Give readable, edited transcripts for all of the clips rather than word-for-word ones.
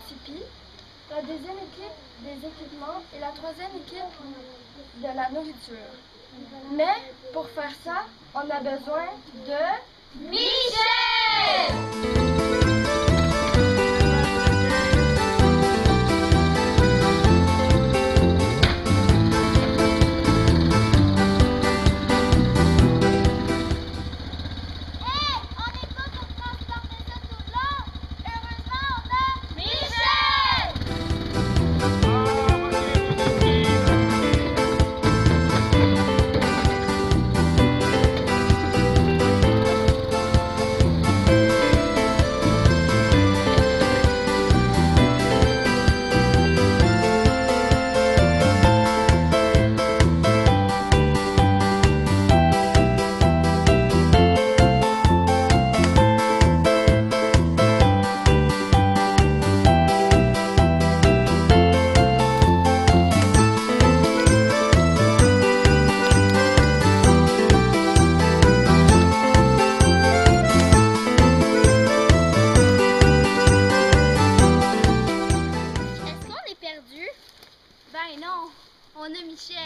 tipi, la deuxième équipe des équipements et la troisième équipe de la nourriture. Mais pour faire ça, on a besoin de Michel! Ben non, on a Michel.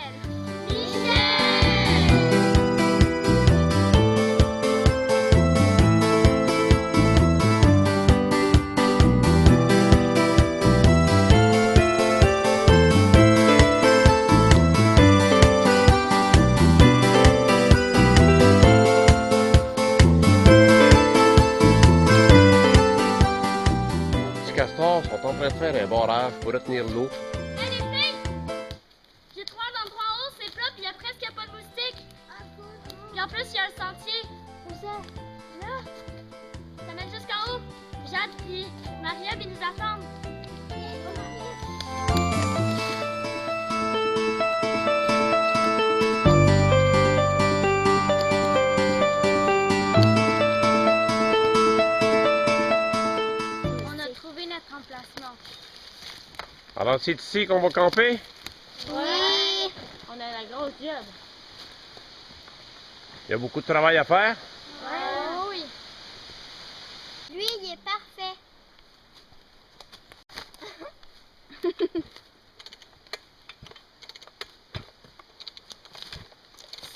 Les castors sont en train de faire un barrage pour retenir l'eau. Hey les filles! J'ai trouvé un endroit en haut, c'est plat, puis il y a presque pas de moustiques. Puis en plus, il y a un sentier. Où ça? Là. Ça mène jusqu'en haut. Jade puis Maria viennent nous attendre. On a trouvé notre emplacement. Alors c'est ici qu'on va camper? Oui! On a la grosse job. Il y a beaucoup de travail à faire? Oui. Lui, il est parfait. Tu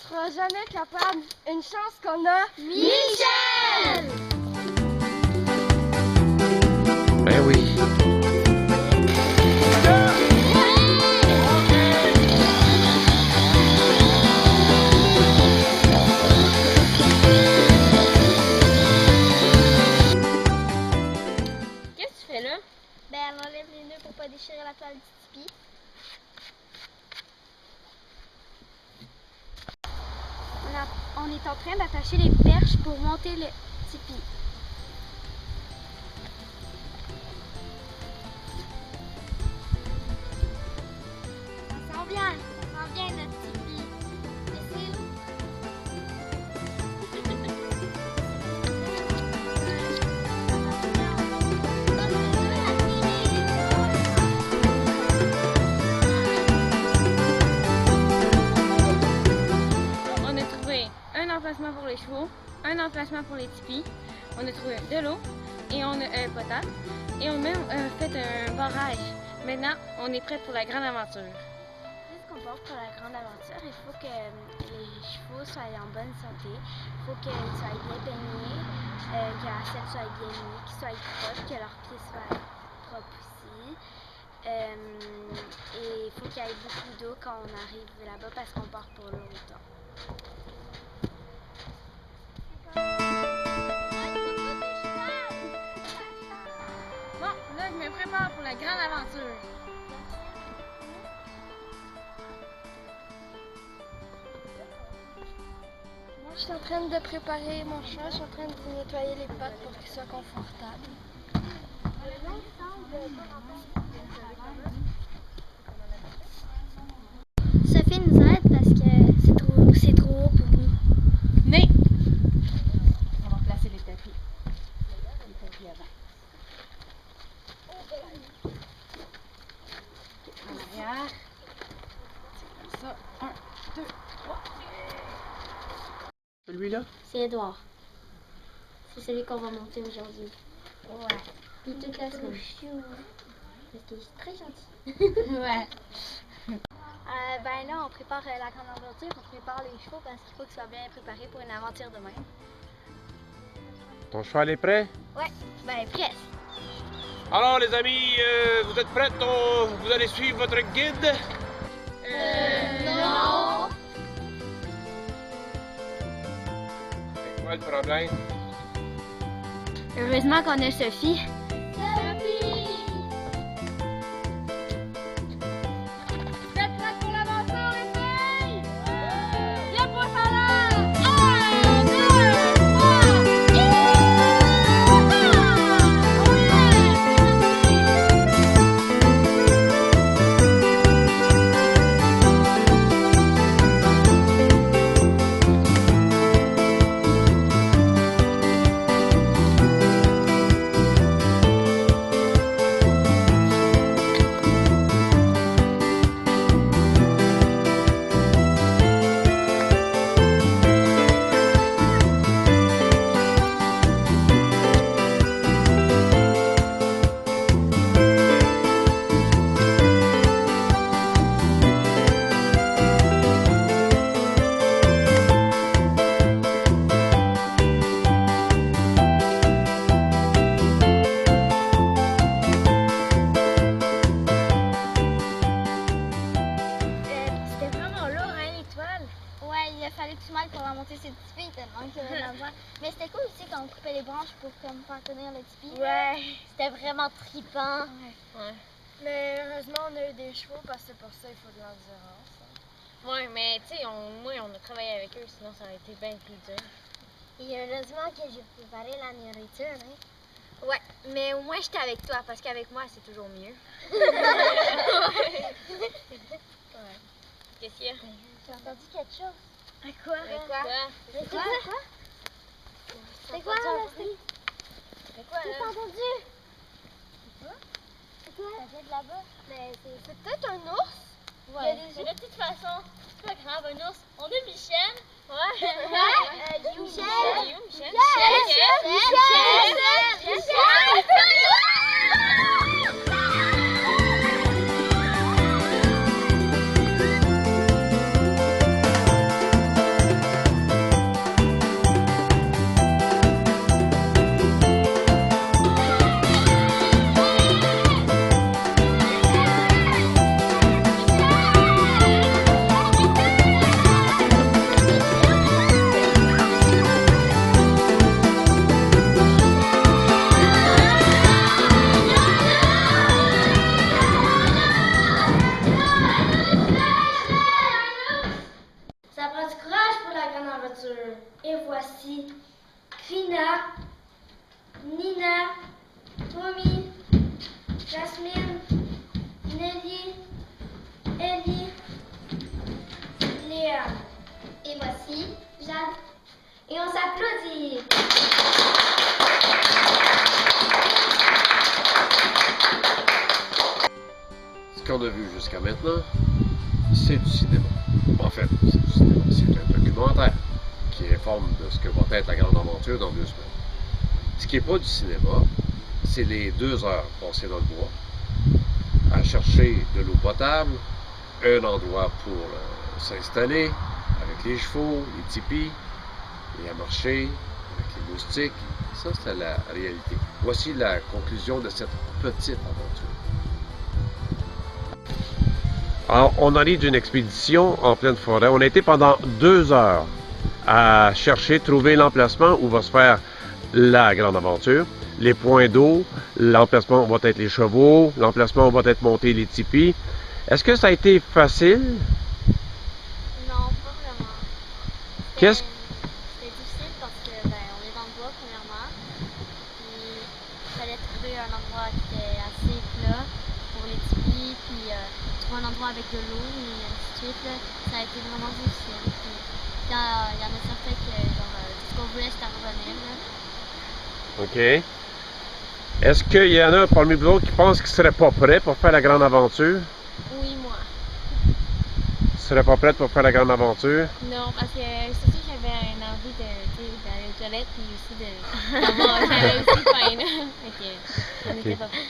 seras jamais capable. Une chance qu'on a Michel! Ben oui. Qu'est-ce que tu fais là? Ben, on enlève les nœuds pour pas déchirer la toile du tipi. On est en train d'attacher les perches pour monter le tipi. Ça sent bien notre tipi. Mais c'est où? On a trouvé un emplacement pour les chevaux, un emplacement pour les tipis, on a trouvé de l'eau et on a potable et on a même fait un barrage. Maintenant, on est prêt pour la grande aventure. Puisqu'on part pour la grande aventure, il faut que les chevaux soient en bonne santé, il faut qu'ils soient bien baignés, que la selle soit bien mise, qu'ils soient propres, que leurs pieds soient propres aussi. Et il faut qu'il y ait beaucoup d'eau quand on arrive là-bas parce qu'on part pour longtemps. Bon, là, je me prépare pour la grande aventure. Moi, je suis en train de préparer mon cheval, je suis en train de nettoyer les pattes pour qu'il soit confortable. Sophie nous aide parce que c'est trop haut pour nous. Mais, on va placer les tapis. Les tapis avant. En arrière. C'est comme ça. 1, 2, 3. Celui-là? C'est Edouard. C'est celui qu'on va monter aujourd'hui. Ouais. Puis toute la semaine. Parce que je suis très gentille. Ouais. Ben là, on prépare la grande aventure, on prépare les chevaux parce qu'il faut qu'ils soient bien préparés pour une aventure demain. Ton cheval est prêt? Ouais, ben presque. Alors les amis, vous êtes prêtes? Vous allez suivre votre guide? Non! C'est quoi le problème? Heureusement qu'on a Sophie. Mais c'était cool aussi quand on coupait les branches pour comme faire tenir le tipi. Ouais. C'était vraiment trippant. Ouais. Mais heureusement, on a eu des chevaux parce que pour ça, il faut de l'endurance. Ouais, mais tu sais, moi, on a travaillé avec eux, sinon ça aurait été bien plus dur. Et heureusement que j'ai préparé la nourriture, hein. Ouais, mais au moins j'étais avec toi, parce qu'avec moi, c'est toujours mieux. Qu'est-ce qu'il y a? J'ai entendu quelque chose. Quoi? C'est quoi? C'est quoi, là? C'est quoi, J'ai là? pas entendu. C'est quoi? Ça vient de là-bas. Mais c'est peut-être un ours. Ouais. Mais de toute façon, c'est pas grave, un ours. On a Michel. Ouais. Michel. Michel. Ça prend du courage pour la grande aventure. Et voici Krina, Nina, Tommy, Jasmine, Nelly, Ellie, Léa. Et voici Jade. Et on s'applaudit. Ce qu'on a vu jusqu'à maintenant, c'est du cinéma. En fait, c'est du cinéma. C'est un documentaire qui informe de ce que va être la grande aventure dans 2 semaines. Ce qui n'est pas du cinéma, c'est les 2 heures passées dans le bois, à chercher de l'eau potable, un endroit pour s'installer, avec les chevaux, les tipis, et à marcher avec les moustiques. Ça, c'est la réalité. Voici la conclusion de cette petite aventure. Alors, on arrive d'une expédition en pleine forêt. On a été pendant 2 heures à chercher, trouver l'emplacement où va se faire la grande aventure. Les points d'eau, l'emplacement où vont être les chevaux, l'emplacement où vont être montés les tipis. Est-ce que ça a été facile? Non, pas vraiment. Qu'est-ce C'était difficile parce que on est dans le bois premièrement. Puis il fallait trouver un endroit qui était assez plat pour les tipis, puis trouver un endroit avec de l'eau et ainsi de suite. Là. Ça a été vraiment difficile. Puis il y en a certains que tout ce qu'on voulait c'était revenir. Là. OK. Est-ce qu'il y en a parmi vous autres qui pensent qu'ils ne seraient pas prêts pour faire la grande aventure? Oui, moi. Ils ne seraient pas prêts pour faire la grande aventure? Non, parce que c'est sûr que j'avais une envie d'aller aux toilettes puis aussi de. J'avais aussi faim, là. Fait que je n'étais pas prête.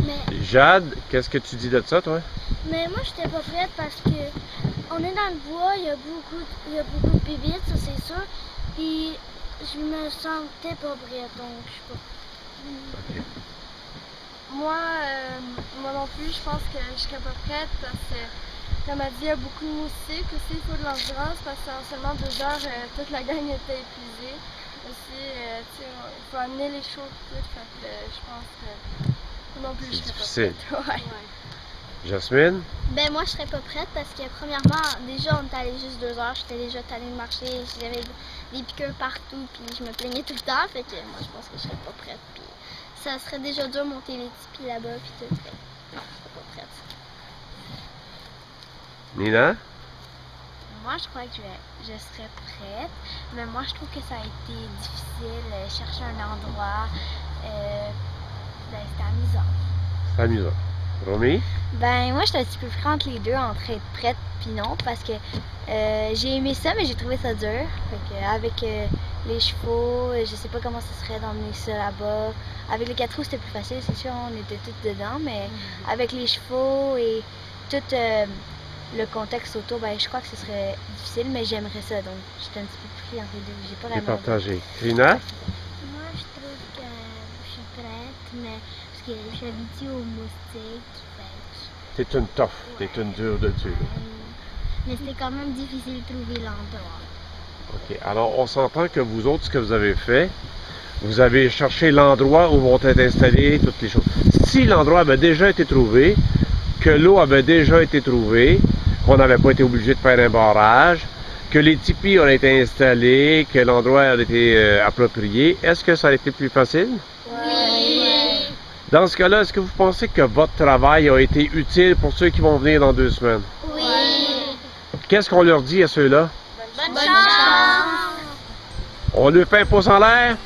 Mais, Jade, qu'est-ce que tu dis de ça, toi? mais moi, j'étais pas prête parce que on est dans le bois, il y a beaucoup de bébites, ça c'est sûr. Puis je me sentais pas prête, donc je sais pas. OK. Moi non plus, je pense que je serais pas prête parce que, comme elle dit, il y a beaucoup de moustiques aussi, il faut de l'endurance parce qu'en seulement 2 heures, toute la gang était épuisée. Aussi, tu sais, il faut amener les choses toutes, fait que je pense que moi non plus, je serais difficile. pas prête. Ouais. Jasmine? Ben moi je serais pas prête parce que premièrement déjà on est allé juste 2 heures, j'étais déjà tannée de marcher, j'avais des piqûres partout puis je me plaignais tout le temps, fait que moi je pense que je serais pas prête puis ça serait déjà dur de monter les tipis là-bas puis tout, fait que non, je serais pas prête. Nina? Moi, je crois que je serais prête, mais moi, je trouve que ça a été difficile, chercher un endroit, c'était amusant. C'est amusant. Romy? Ben, moi, j'étais un petit peu pris entre les deux, entre être prête puis non, parce que j'ai aimé ça, mais j'ai trouvé ça dur. Fait que, avec les chevaux, je sais pas comment ça serait d'emmener ça là-bas. Avec les 4 roues, c'était plus facile, c'est sûr, on était toutes dedans, mais avec les chevaux et tout le contexte autour, ben, je crois que ce serait difficile, mais j'aimerais ça, donc j'étais un petit peu pris entre les deux. J'ai pas C'est vraiment. partagé. Trina? Moi je trouve que je suis prête, mais parce que je suis habituée aux moustiques, fait T'es une tough. T'es une dure de tuer. mais c'était quand même difficile de trouver l'endroit. OK. Alors, on s'entend que vous autres, ce que vous avez fait, vous avez cherché l'endroit où vont être installées toutes les choses. Si l'endroit avait déjà été trouvé, que l'eau avait déjà été trouvée, qu'on n'avait pas été obligé de faire un barrage, que les tipis ont été installés, que l'endroit a été approprié, est-ce que ça aurait été plus facile? Oui! Dans ce cas-là, est-ce que vous pensez que votre travail a été utile pour ceux qui vont venir dans 2 semaines? Oui! Qu'est-ce qu'on leur dit à ceux-là? Bonne chance! On leur fait un pouce en l'air?